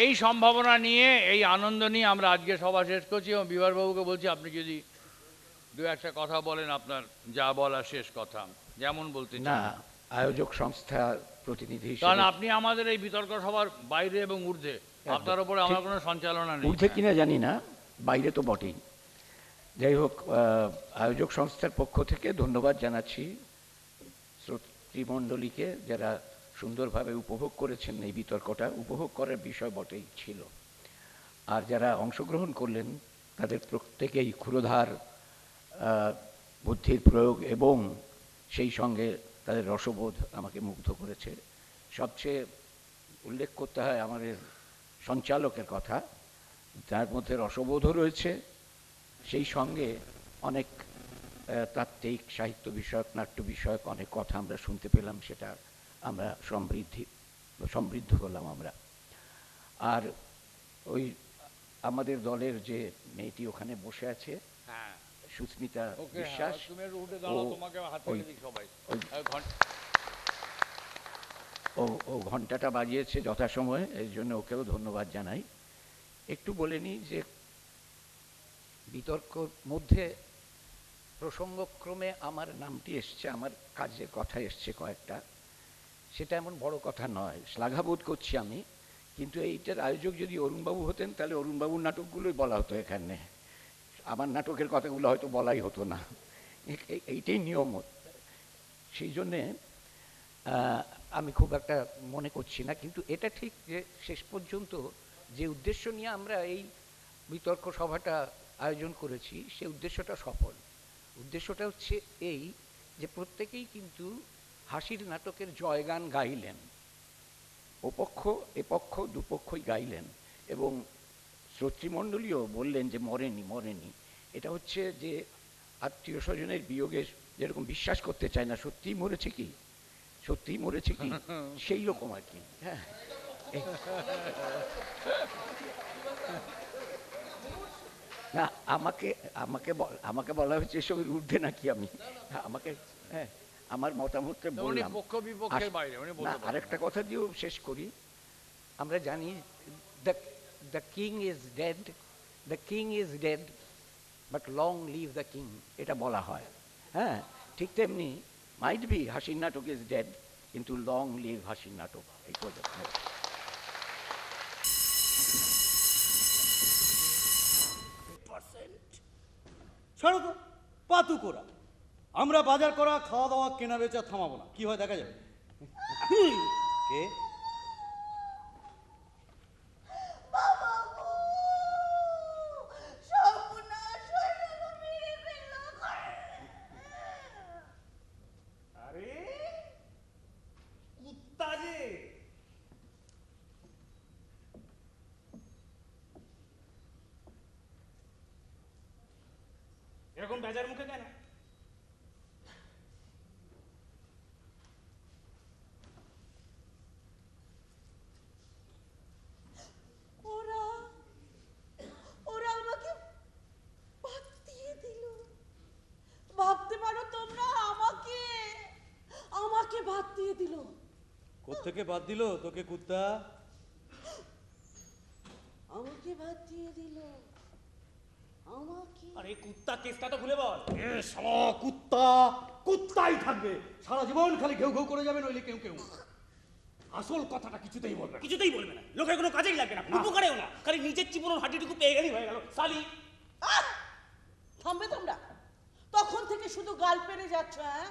এই সম্ভাবনা নিয়ে, এই আনন্দ নিয়ে আমরা আজকে সভা শেষ করছি এবং বিভাসবাবুকে বলছি আপনি যদি দু একটা কথা বলেন, আপনার যা বলার শেষ কথা যেমন বলতে না, চান। আয়োজক সংস্থার প্রতিনিধি কারণ হিসেবে আপনি আমাদের এই বিতর্ক সভার বাইরে এবং ঊর্ধ্বে, আপনার উপরে আমার কোনো সঞ্চালনা নেই। ঊর্ধ্বে কিনা জানি না, বাইরে তো বটেই। যাই হোক, আয়োজক সংস্থার পক্ষ থেকে ধন্যবাদ জানাচ্ছি শ্রোতৃমণ্ডলীকে, যারা সুন্দরভাবে উপভোগ করেছেন এই বিতর্কটা। উপভোগ করার বিষয় বটেই ছিল। আর যারা অংশগ্রহণ করলেন তাদের প্রত্যেকেই ক্ষুরধার বুদ্ধির প্রয়োগ এবং সেই সঙ্গে তাদের রসবোধ আমাকে মুগ্ধ করেছে। সবচেয়ে উল্লেখ করতে হয় আমাদের সঞ্চালকের কথা, যার মধ্যে রসবোধও রয়েছে, সেই সঙ্গে অনেক তাত্ত্বিক, সাহিত্য বিষয়ক, নাট্য বিষয়ক অনেক কথা আমরা শুনতে পেলাম। সেটা আমরা সমৃদ্ধ হলাম আমরা। আর ওই আমাদের দলের যে মেয়েটি ওখানে বসে আছে, সুস্মিতা বিশ্বাস, ও ঘন্টাটা বাজিয়েছে যথাসময়ে, এই জন্য ওকেও ধন্যবাদ জানাই। একটু বলে নিই যে বিতর্কর মধ্যে প্রসঙ্গক্রমে আমার নামটি এসছে, আমার কাজের কথা এসছে কয়েকটা। সেটা এমন বড় কথা নয়, শ্লাঘাবোধ করছি আমি। কিন্তু এইটার আয়োজক যদি অরুণবাবু হতেন তাহলে অরুণবাবুর নাটকগুলোই বলা হতো এখানে, আমার নাটকের কথাগুলো হয়তো বলাই হতো না। এইটাই নিয়ম। সেই জন্যে আমি খুব একটা মনে করছি না। কিন্তু এটা ঠিক যে শেষ পর্যন্ত যে উদ্দেশ্য নিয়ে আমরা এই বিতর্ক সভাটা আয়োজন করেছি, সে উদ্দেশ্যটা সফল। উদ্দেশ্যটা হচ্ছে এই যে প্রত্যেকেই কিন্তু হাসির নাটকের জয়গান গাইলেন, ওপক্ষ এপক্ষ দুপক্ষই গাইলেন, এবং শ্রোতৃমণ্ডলীও বললেন যে মরেনি মরেনি। এটা হচ্ছে যে আত্মীয় স্বজনের বিয়োগে যেরকম বিশ্বাস করতে চায় না সত্যিই মরেছে কি, সত্যিই মরেছে কি, সেই রকম আর কি। হ্যাঁ, না, আমাকে আমাকে আমাকে বলা হয়েছে এসবের ঊর্ধ্বে নাকি আমি, আমাকে, হ্যাঁ, আমার মতামতটা বললাম। আরেকটা কথা দিয়েও শেষ করি। আমরা জানি the king is dead, the king is dead but long live the king, এটা বলা হয়। হ্যাঁ, ঠিক তেমনি মাইট বি হাসির নাটক ইজ ডেড, কিন্তু লং লিভ হাসির নাটক। এই পর্যন্ত। ছাড়ো তো, পাতু করা। আমরা বাজার করা, খাওয়া দাওয়া, কেনা বেচা থামাবো না। কি হয় দেখা যাবে। কে? আরে কুত্তা যে। এরকম বেজার মুখে কেন? ওরা ওরা আমাকে বাদ দিয়ে দিল। ভাবতে পারো তোমরা, আমাকে আমাকে বাদ দিয়ে দিল। কোত্থেকে বাদ দিল তোকে কুত্তা? আমাকে বাদ দিয়ে দিল আমাকে। আরে কুত্তা কেসটা তো ভুলে বল। এ শালা কুত্তা কুত্তাই থাকবে সারা জীবন, খালি ঘেউ ঘেউ করে যাবে, নইলে কেউ কেউ। আসল কথাটা কিছুতেই বলবে না। কিছুতেই বলবে না, লোকের কোনো কাজেই লাগবে না, উপকারেও না, খালি নিজের চিপনের হাঁটিটুকু পেয়ে গেলেই হয়ে গেল। সালি থামবে তোমরা? তখন থেকে শুধু গাল পেরে যাচ্ছ। হ্যাঁ,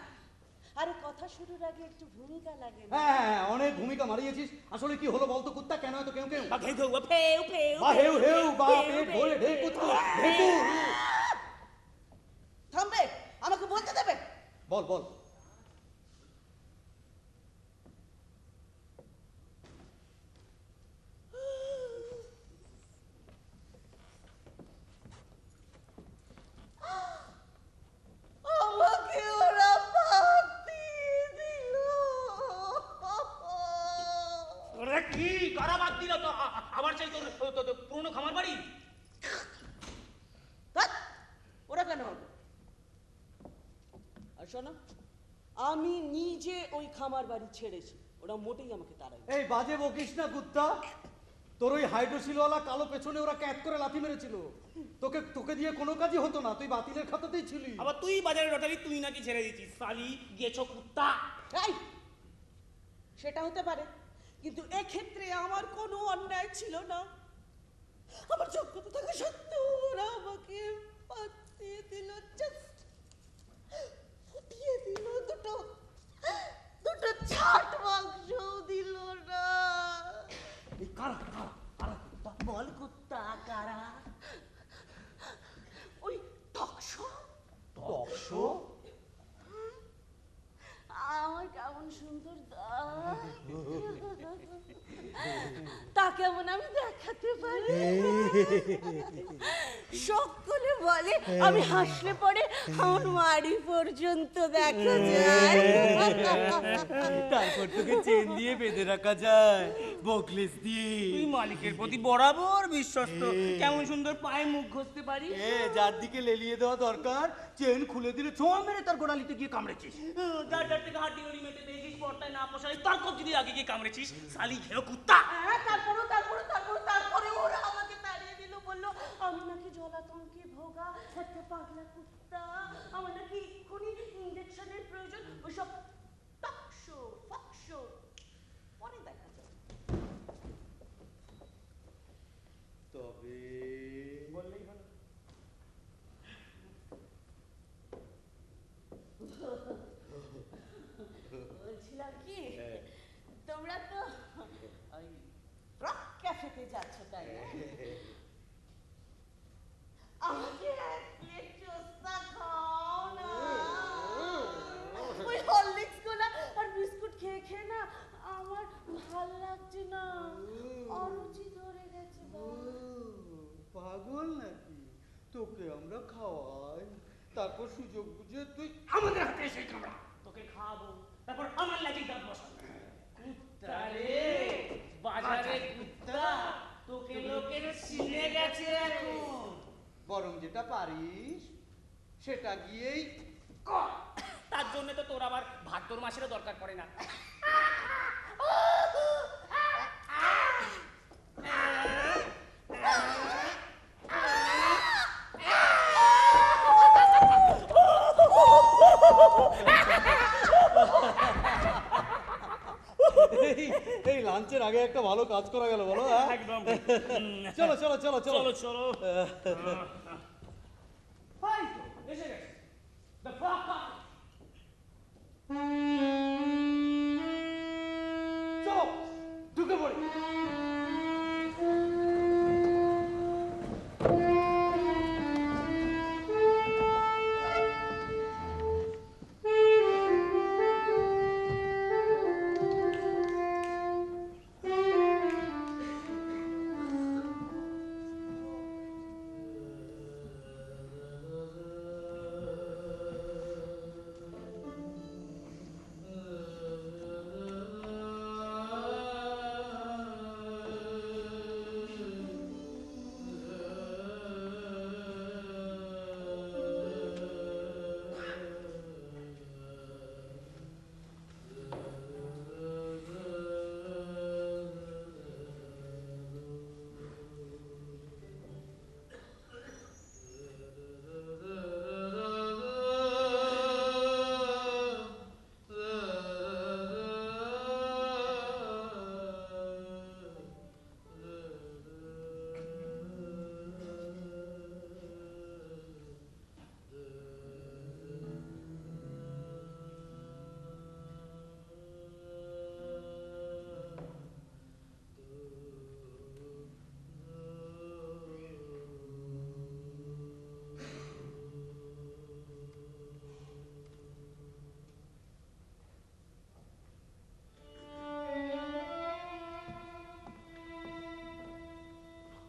আরে কথা শুরুর আগে একটু ভূমিকা লাগে না? হ্যাঁ, অনেক ভূমিকা মারিয়েছিস। আসলে কি হলো বলতো কুত্তা? কেন এত কেউ কেউ? বা ঘেউ ঘেউ বা ফেউ ফেউ বা হেউ হেউ বা পেট ভরে ঢেকুতু ঢেকুর। থামবে? আমাকে বলতে দেবে? বল বল। আমাকে ওরা বাদ দিয়ে দিল। ওরা কি কারা বাদ দিল? তো আবার চাই তোর পুরনো খামার বাড়ি? ধ্যাৎ, ওরা কেন হবে? আর শোনো, আমি নিজে ওই খামার বাড়ি ছেড়েছি, ওরা মোটেই আমাকে তাড়াই। এই বাজে বকিস না কুত্তা। তোর ওই হাইড্রোসিলওয়ালা কালো পেছনে ওরা ক্যাট করে লাথি মেরেছিল। তোকে তোকে দিয়ে কোনো কাজই হতো না, তুই বাতিলের খাতাতেই ছিলি। আবার তুই বাজারে লটারি তুই নাকি ছেড়ে দিচ্ছিস, সালি গেছো কুত্তা। এই, সেটা হতে পারে, কিন্তু এক্ষেত্রে আমার কোনো অন্যায় ছিল না। আমার যোগ্যতা থাকা সত্ত্বেও ওরা আমাকে পাঠিয়ে দিল, just ফুটিয়ে দিল, দুটো ছাট মাংস দিল না। এই কারা কারা কারা কুত্তা? বল কুত্তা কারা? ওই টকশো টকশো? আমার কেমন সুন্দর দাঁত, তা কেমন আমি দেখাতে পারি। সকলে বলে আমি হাসলে পরে আমার মাড়ি পর্যন্ত দেখা যায়। তারপর তোকে চেন দিয়ে বেঁধে রাখা যায়, বকলেস দিয়ে। তুই মালিকের প্রতি বরাবর বিশ্বস্ত, কেমন সুন্দর পায়ে মুখ ঘষতে পারি। যার দিকে লেলিয়ে দেওয়া দরকার চেন খুলে দিলে ছোঁয়া মেরে তার গোড়ালিতে গিয়ে কামড়েছিস। যার যার থেকে হাড্ডি গড়ি মেটে পেয়েছিস, পর্দায় না পোষায় তার কবজি দিয়ে আগে গিয়ে কামড়েছিস, সালি ঘেরো কুত্তা। হ্যাঁ, তারপরে ওরা আমাকে তাড়িয়ে দিল, বললো আমি নাকি জলাতঙ্কে ভোগা একটা পাগলা কুত্তা, আমার নাকি এক্ষুনি ইঞ্জেকশনের প্রয়োজন, ওসব টকশো ফকশো পরে দেখা যাবে। তবে বললেই হলো। বলছিলাম কি, তোমরা তো ওই রক ক্যাফেতে যাচ্ছ তাই না? আমাকে এক প্লেট চোস্তা খাও না। ওই হরলিক্স গুলা আর বিস্কুট খেয়ে খেয়ে না আমার ভাল লাগছে না, অরুচি ধরে গেছে। পাগল নাকি? তোকে আমরা খাওয়াই, তারপর সুযোগ বুঝে তুই আমাদের হাতে এসে কামড়া। তোকে খাওয়াবো, তারপর আমার লাগি দাঁত বসাবো। কুত্তা রে, বাজারে কুত্তা, তোকে লোকে চিনে গেছে এখন। বরং যেটা পারিস সেটা গিয়েই কর। তার জন্য তো তোর আবার ভাদ্র মাসেরও দরকার পড়ে না। এই লাঞ্চের আগে একটা ভালো কাজ করা গেল বলো, হ্যাঁ? একদম। চলো চলো চলো চলো চলো চলো। হাই তো, এসে গেছে। The fuck up. চলো ঢুকে পড়ি।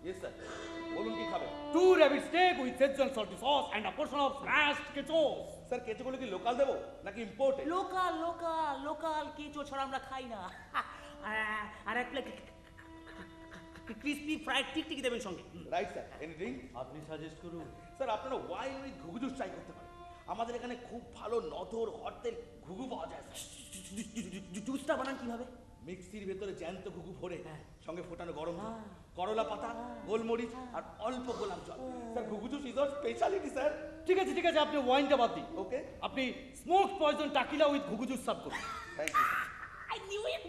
Yes sir, বলুন কি খাবেন? 2 rabbit steak with Szechuan salty sauce and a portion of smashed ketchup. Sir কেঁচোগুলো কি লোকাল দেবো নাকি ইম্পোর্টেড? লোকাল লোকাল লোকাল কেঁচো ছাড়া আমরা খাই না। আর এক প্লেট ক্রিসপি ফ্রাইড টিকটিকি দেবেন সঙ্গে। Right sir, anything? আপনি সাজেস্ট করুন। স্যার আপনারা ওয়াইন উইথ ঘুঘু জুস ট্রাই করতে পারেন। আমাদের এখানে খুব ভালো নধর হরতেল ঘুঘু পাওয়া যায় স্যার। জুসটা বানান কিভাবে? মিক্সির ভেতরে জ্যান্ত ঘুঘু ভরে সঙ্গে ফোটানো গরম জল, করলা পাতা, গোলমরিচ আর অল্প গোলাপ জল। স্যার ঘুঘু জুস ইজ স্পেশালিটি স্যার। ঠিক আছে ঠিক আছে, আপনি ওয়াইনটা বাদ দিন। ওকে, আপনি স্মোক পয়জন টাকিলা উইথ ঘুঘু জুস সার্ভ করুন। Thank you. I knew it.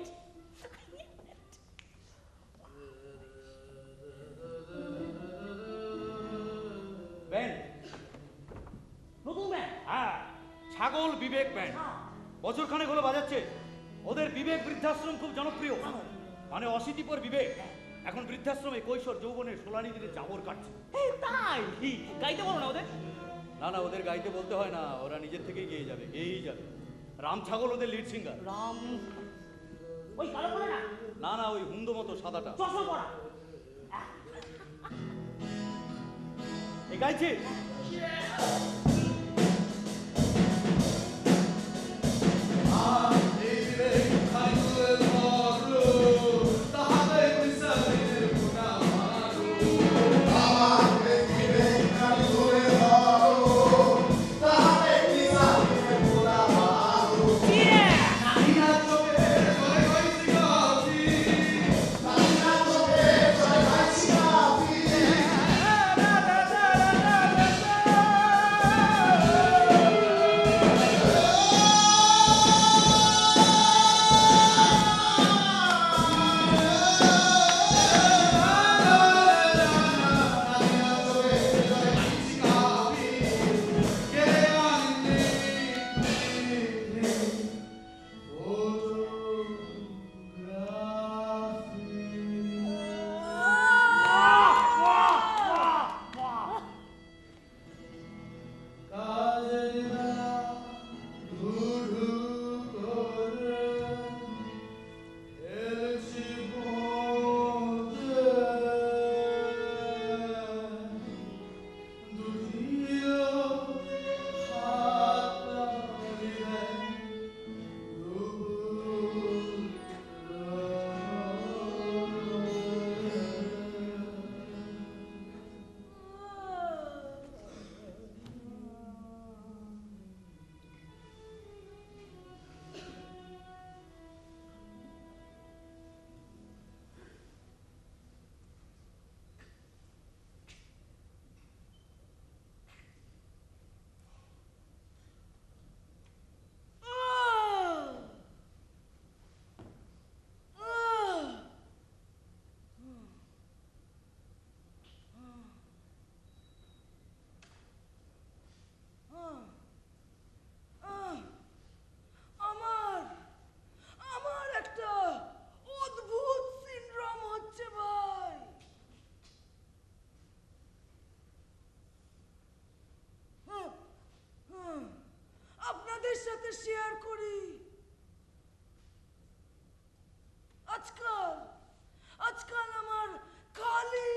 Band, নতুন ব্যান্ড। হ্যাঁ, ছাগল বিবেক ব্যান্ড বছর খানেক হলো বাজাচ্ছে। ওদের বিবেক বৃদ্ধাশ্রম খুব জনপ্রিয়, মানে অশীতিপর বিবেক এখন বৃদ্ধাশ্রমে কৈশোর যৌবনের সোলানি দিনে জাবর কাটছে। তাই গাইতে বলো না ওদের। না না, ওদের গাইতে বলতে হয় না, ওরা নিজের থেকেই গেয়ে যাবে, গেয়েই যাবে। রাম ছাগল ওদের লিড সিঙ্গার। রাম ওই কালো বলে না, না না, ওই হুন্দো মতো সাদাটা। চশমা পরা। এ গাইছে। সাথে শেয়ার করি। আজকাল আজকাল আমার খালি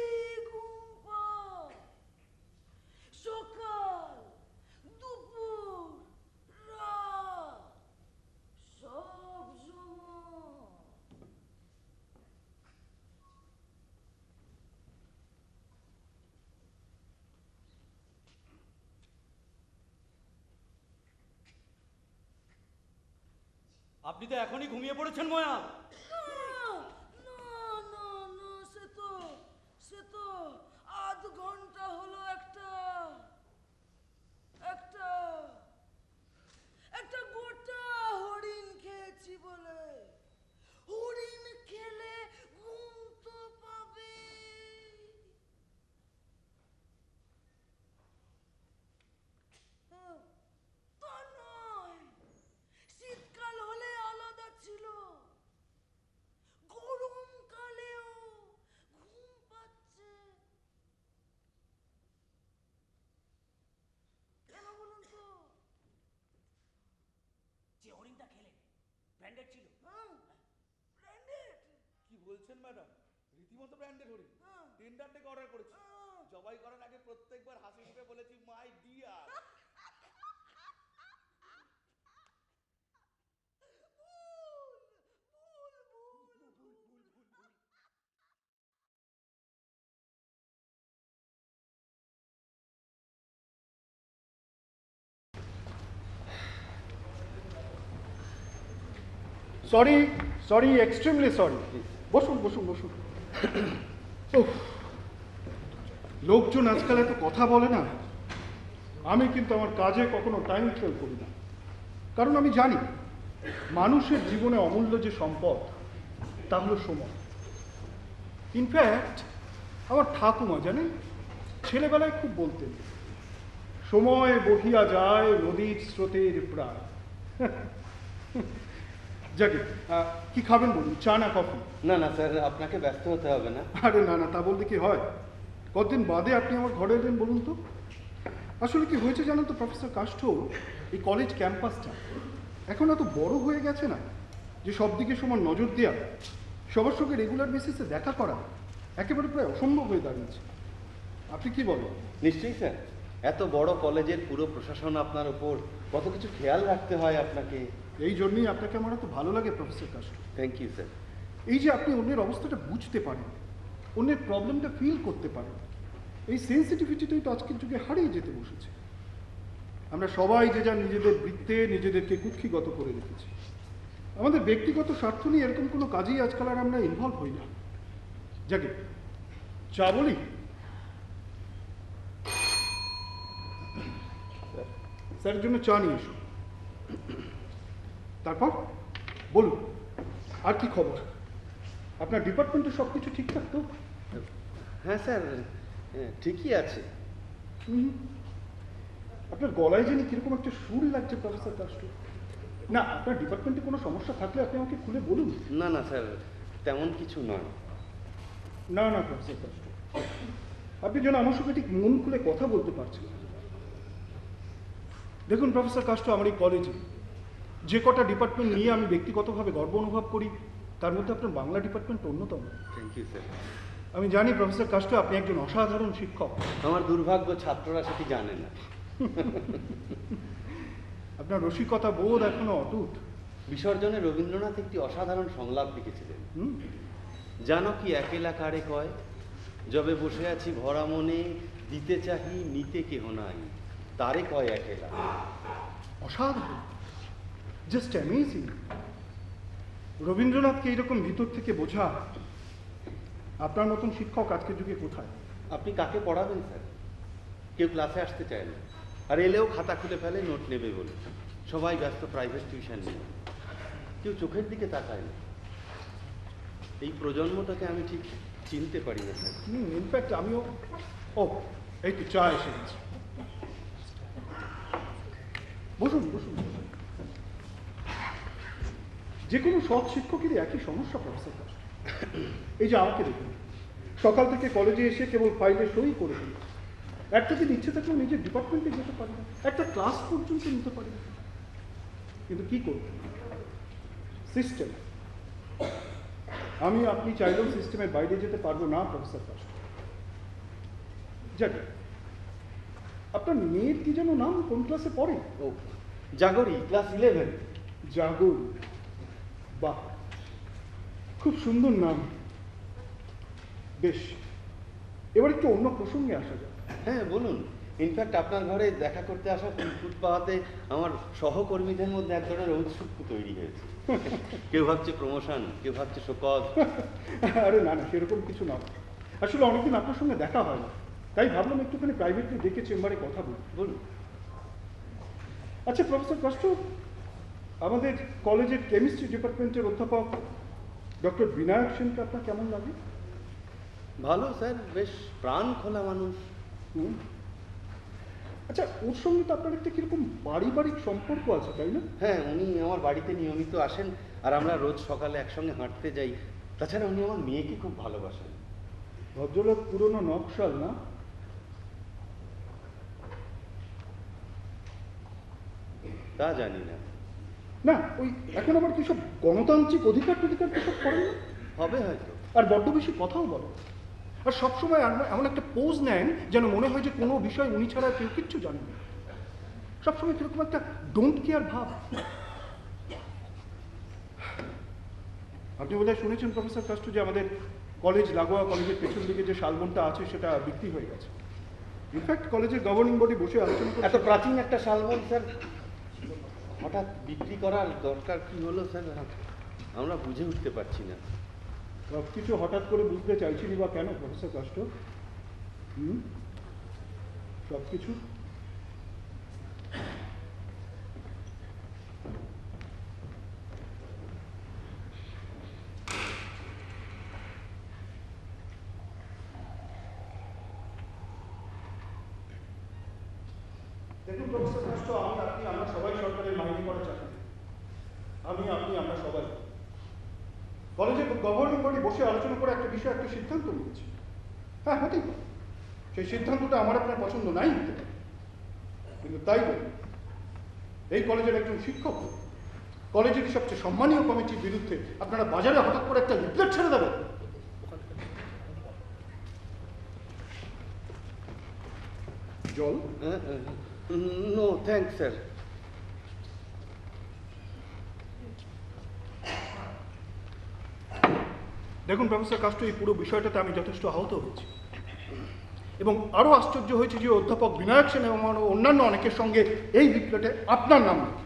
ঘুম পায়। সকাল, দুপুর, রাত সব সময়। আপনি তো এখনই ঘুমিয়ে পড়েছেন ময়া। সে তো আধ ঘন্টা হলো একটা একটা একটা গোটা হরিণ খেয়েছি বলে। হরিণ খেলে ঘুম তো পাবে। তা নয়, শীতকাল হলে আলাদা ছিল, গরমকালেও ঘুম পাচ্ছে। কেন বলুন তো? যে হরিণটা খেলেন ব্র্যান্ডেড ছিল। ব্র্যান্ডেড? কি বলছেন ম্যাডাম? রীতিমতো ব্র্যান্ডেড হরিণ। টেন্ডার থেকে অর্ডার করেছি। জবাই করার আগে প্রত্যেকবার হাসি মুখে বলেছি my dear. Sorry, extremely sorry. বসুন বসুন বসুন। উফ, লোকজন আজকাল এত কথা বলে না, আমি কিন্তু আমার কাজে কখনো টাইম ফেল করি না, কারণ আমি জানি মানুষের জীবনে অমূল্য যে সম্পদ তা হলো সময়। ইনফ্যাক্ট আমার ঠাকুমা জানেন ছেলেবেলায় খুব বলতেন, সময় বহিয়া যায় নদীর স্রোতের প্রায়। যাকে কি খাবেন বলুন, চা না কফি? না না স্যার, আপনাকে ব্যস্ত হতে হবে না। আরে না না, তা বলতে কি হয়? কতদিন বাদে আপনি আমার ঘরে এলেন বলুন তো। আসলে কি হয়েছে জানেন তো প্রফেসর কাষ্ঠ, এই কলেজ ক্যাম্পাসটা এখন এত বড় হয়ে গেছে না যে সব দিকে সমান নজর দেওয়া, সবার সঙ্গে রেগুলার বেসিসে দেখা করা একেবারে প্রায় অসম্ভব হয়ে দাঁড়িয়েছে। আপনি কি বলেন? নিশ্চয়ই স্যার, এত বড় কলেজের পুরো প্রশাসন আপনার উপর, কত কিছু খেয়াল রাখতে হয় আপনাকে। এই জন্যই আপনাকে আমার এত ভালো লাগে প্রফেসর কাষ্ঠ। Thank you sir. এই যে আপনি অন্যের অবস্থাটা বুঝতে পারেন, অন্যের প্রবলেমটা ফিল করতে পারেন, এই সেন্সিটিভিটিটাই তো আজকের যুগে হারিয়ে যেতে বসেছে। আমরা সবাই যে যার নিজেদের বৃত্তে নিজেদেরকে কুক্ষিগত করে রেখেছি। আমাদের ব্যক্তিগত স্বার্থ নিয়ে এরকম কোনো কাজেই আজকাল আর আমরা ইনভলভ হই না। যাকে চা বলি? স্যারের জন্য চা নিয়ে এসো। তারপর বলুন, আর কি খবর? আপনার ডিপার্টমেন্টে সব কিছু ঠিকঠাক তো? হ্যাঁ স্যার, ঠিকই আছে। আপনার গলায় জানি কিরকম একটা সুর লাগছে প্রফেসর কাষ্ঠ। না, আপনার ডিপার্টমেন্টে কোনো সমস্যা থাকলে আপনি আমাকে খুলে বলুন। না না স্যার, তেমন কিছু নয়। না না প্রফেসর কাষ্ঠ, আপনি যেন আমার সঙ্গে ঠিক মন খুলে কথা বলতে পারছেন না। দেখুন প্রফেসর কাষ্ঠ, আমার এই কলেজে যে কটা ডিপার্টমেন্ট নিয়ে আমি ব্যক্তিগতভাবে গর্ব অনুভব করি তার মধ্যে আপনার বাংলা ডিপার্টমেন্ট অন্যতম। Thank you sir. আমি জানি প্রফেসর কাষ্ঠ আপনি একজন অসাধারণ শিক্ষক। আমার দুর্ভাগ্য ছাত্ররা সেটি জানে না। আপনার রসিকতা বোধ এখনো অটুট। বিসর্জনে রবীন্দ্রনাথ একটি অসাধারণ সংলাপ লিখেছিলেন। হুম, জানো কি একেলা কারে কয়, যবে বসে আছি ভরা মনে, দিতে চাহি নিতে কেহ নাই, তারে কয় একেলা। অসাধারণ, জাস্ট অ্যামেজিং। রবীন্দ্রনাথকে এইরকম ভিতর থেকে বোঝা আপনার মতন শিক্ষক আজকের যুগে কোথায়? আপনি কাকে পড়াবেন স্যার? কেউ ক্লাসে আসতে চায় না, আর এলেও খাতা খুলে ফেলে নোট নেবে বলে। সবাই ব্যস্ত প্রাইভেট টিউশন নিয়ে, কেউ চোখের দিকে তাকায় না। এই প্রজন্মটাকে আমি ঠিক চিনতে পারি না স্যার। ইনফ্যাক্ট আমিও। ও, এই তো চা এসে গেছে। বসুন বসুন। যে কোনো সৎ শিক্ষকেরই একই সমস্যা প্রফেসর কাষ্ঠ। এই যে আমাকে দেখুন, সকাল থেকে কলেজে এসে কেবল ফাইলে সই করে দিই। একটা দিন ইচ্ছে থাকলেও নিজের ডিপার্টমেন্টে যেতে পারি না, একটা ক্লাস পর্যন্ত নিতে পারি না। কিন্তু কি করব? সিস্টেম। আমি আপনি চাইলেও সিস্টেমের বাইরে যেতে পারবো না প্রফেসর কাষ্ঠ। যাক, আপনার মেয়ের কি যেন নাম, কোন ক্লাসে পড়ে? ও, জাগরি, ক্লাস 11। জাগর, বাহ, খুব সুন্দর নাম। বেশ, এবার একটু অন্য প্রসঙ্গে আসা যাক। হ্যাঁ বলুন। ইনফ্যাক্ট আপনার ঘরে দেখা করতে আসা ফুলফুট পাওয়াতে আমার সহকর্মীদের মধ্যে এক ধরনের ঔৎসুক্য তৈরি হয়েছে। কেউ ভাবছে প্রমোশন, কেউ ভাবছে শোকজ। আরে না না, সেরকম কিছু না। আসলে অনেকদিন আপনার সঙ্গে দেখা হয় না, তাই ভাবলাম একটুখানি প্রাইভেটলি ডেকে চেম্বারে কথা বলি। বলুন। আচ্ছা প্রফেসর কাষ্ঠ, আমাদের কলেজের কেমিস্ট্রি ডিপার্টমেন্টের অধ্যাপক ডক্টর বিনায়ক সেনকে আপনার কেমন লাগে? ভালো স্যার, বেশ প্রাণ খোলা মানুষ। হুম। আচ্ছা, ওর সঙ্গে তো আপনার একটা কিরকম পারিবারিক সম্পর্ক আছে, তাই না? হ্যাঁ, উনি আমার বাড়িতে নিয়মিত আসেন, আর আমরা রোজ সকালে একসঙ্গে হাঁটতে যাই। তাছাড়া উনি আমার মেয়েকে খুব ভালোবাসেন। ভদ্রলোক পুরনো নকশাল না? তা জানি না। না, ওই এখন আবার কি সব গণতান্ত্রিক অধিকার টধিকার সব করেন না? হবে হয়তো। আর বড্ড বেশি কথাও বলেন, আর সবসময় এমন একটা পোজ নেন যেন মনে হয় যে কোনো বিষয় উনি ছাড়া কেউ কিচ্ছু জানেন না। সবসময় কিরকম একটা ডোন্ট কেয়ার ভাব। আপনি বোধহয় শুনেছেন প্রফেসর কাষ্ঠ যে আমাদের কলেজ লাগোয়া কলেজের পেছন দিকে যে শালবনটা আছে সেটা বিক্রি হয়ে গেছে। ইনফ্যাক্ট কলেজের গভর্নিং বডি বসে আলোচনা করে। এত প্রাচীন একটা শালবন স্যার হঠাৎ বিক্রি করার দরকার কি হলো স্যার? আমরা বুঝে উঠতে পারছি না। সব কিছু হঠাৎ করে বুঝতে চাইছিলি বা কেন প্রফেসর কাস্ট? সব কিছু দেখুন প্রফেসর কাস্ট, আমি আপনি আমরা সবাই সরকারের মাইনে করা চাকরি। আমি আপনি আমরা সবাই কলেজে গভর্নিং বডি বসে আলোচনা করে একটা বিষয়ে একটা সিদ্ধান্ত নিয়েছে। হ্যাঁ, হতেই পারে সেই সিদ্ধান্তটা আমার আপনার পছন্দ নাই হতে পারে, কিন্তু তাই বলি এই কলেজের একজন শিক্ষক কলেজের সবচেয়ে সম্মানীয় কমিটির বিরুদ্ধে আপনারা বাজারে হঠাৎ করে একটা লিফলেট ছেড়ে দেবেন? জল? No thanks sir. দেখুন প্রফেসর কাস্ট, এই পুরো বিষয়টাতে আমি যথেষ্ট আহত হয়েছি এবং আরও আশ্চর্য হয়েছে যে অধ্যাপক বিনায়ক সেন এবং অন্যান্য অনেকের সঙ্গে এই লিফলেটে আপনার নাম লিখে।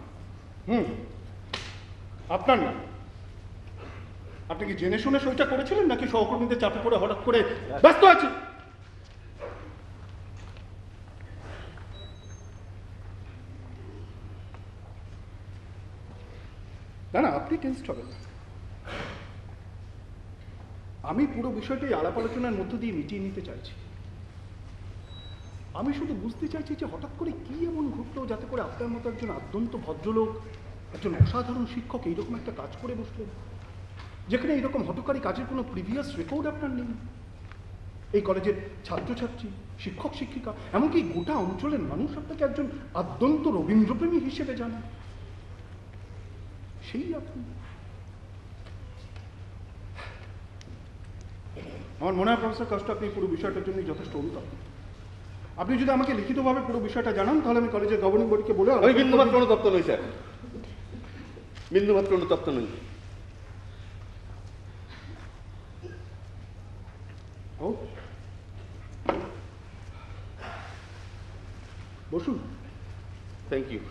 আপনার নাম। আপনি কি জেনে শুনে সইটা করেছিলেন নাকি সহকর্মীদের চাপে পড়ে হঠাৎ করে ব্যস্ত আছি? না না, আপনি টেনসড হবেন না। আমি পুরো বিষয়টি আলাপ আলোচনার মধ্য দিয়ে মিটিয়ে নিতে চাইছি। আমি শুধু বুঝতে চাইছি যে হঠাৎ করে কি এমন ঘটলো যাতে করে আপনার মতো একজন অত্যন্ত ভদ্রলোক, একজন অসাধারণ শিক্ষক এইরকম একটা কাজ করে বসলেন, যেখানে এইরকম হঠকারী কাজের কোনো প্রিভিয়াস রেকর্ড আপনার নেই। এই কলেজের ছাত্রছাত্রী, শিক্ষক শিক্ষিকা, এমনকি গোটা অঞ্চলের মানুষ আপনাকে একজন অত্যন্ত রবীন্দ্রপ্রেমী হিসেবে জানে। সেই আপনি। আমার মনে হয় প্রফেসর কাস্ট, আপনি পুরো বিষয়টার জন্য যথেষ্ট অনুতপ্ত। আপনি যদি আমাকে লিখিতভাবে পুরো বিষয়টা জানান তাহলে আমি কলেজের গভর্নিং বডিকে বলে আমি বিন্দুমাত্র অনুতপ্ত নই স্যার, বিন্দুমাত্র অনুতপ্ত নই। ও বসুন। Thank you.